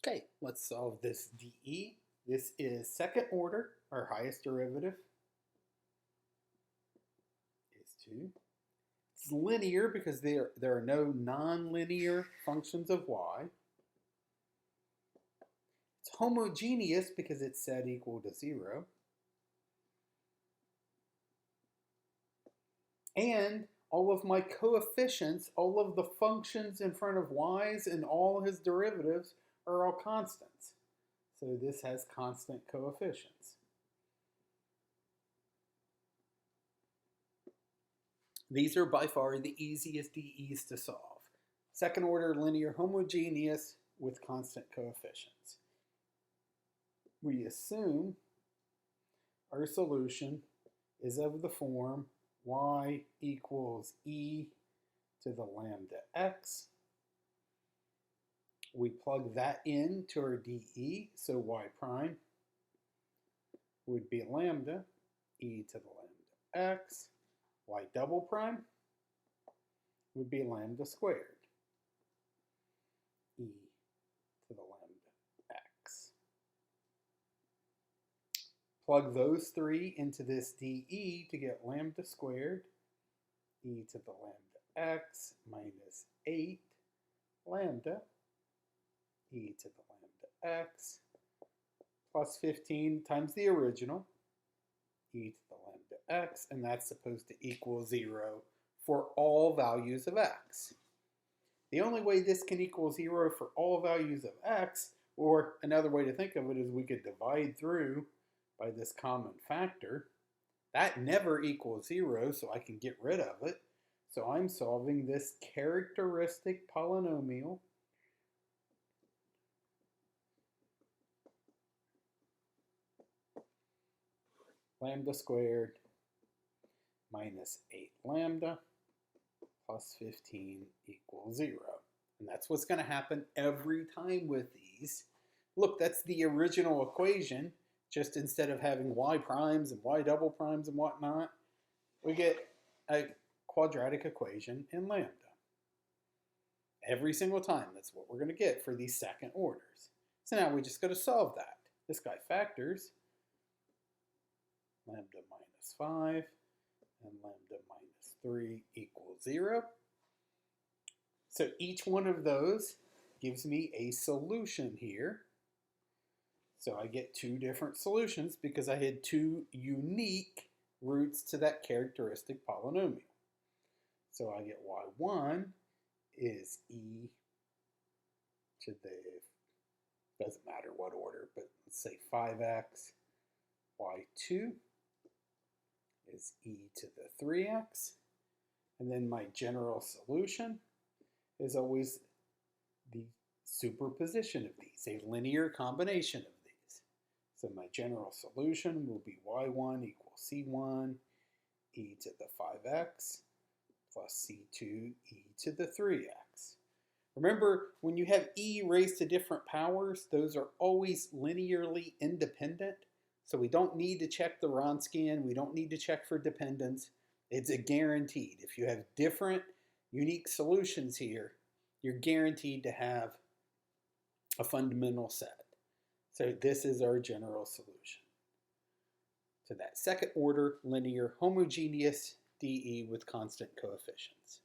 Okay, let's solve this dE. This is second order. Our highest derivative is 2. It's linear because there are no nonlinear functions of y. It's homogeneous because it's set equal to 0. And all of my coefficients, all of the functions in front of y's and all his derivatives are all constants. So this has constant coefficients. These are by far the easiest dEs to solve. Second order linear homogeneous with constant coefficients. We assume our solution is of the form y equals e to the lambda x. We plug that in to our dE, so y prime would be lambda e to the lambda x. Y double prime would be lambda squared e to the lambda x. Plug those three into this dE to get lambda squared e to the lambda x minus 8 lambda e to the lambda x plus 15 times the original e to the lambda x, and that's supposed to equal 0 for all values of x. The only way this can equal 0 for all values of x, or another way to think of it, is we could divide through by this common factor. That never equals 0, so I can get rid of it. So I'm solving this characteristic polynomial lambda squared minus 8 lambda plus 15 equals 0. And that's what's going to happen every time with these. Look, that's the original equation. Just instead of having y primes and y double primes and whatnot, we get a quadratic equation in lambda. Every single time, that's what we're going to get for these second orders. So now we just got to solve that. This guy factors lambda minus 5 and lambda minus 3 equals 0. So each one of those gives me a solution here. So I get two different solutions because I had two unique roots to that characteristic polynomial. So I get y1 is e to the, doesn't matter what order, but let's say 5x. Y2 is e to the 3x. And then my general solution is always the superposition of these, a linear combination of these. So my general solution will be y1 equals c1 e to the 5x plus c2 e to the 3x. Remember, when you have e raised to different powers, those are always linearly independent. So we don't need to check the Wronskian. We don't need to check for dependence. It's a guaranteed. If you have different unique solutions here, you're guaranteed to have a fundamental set. So this is our general solution to that second order linear homogeneous dE with constant coefficients.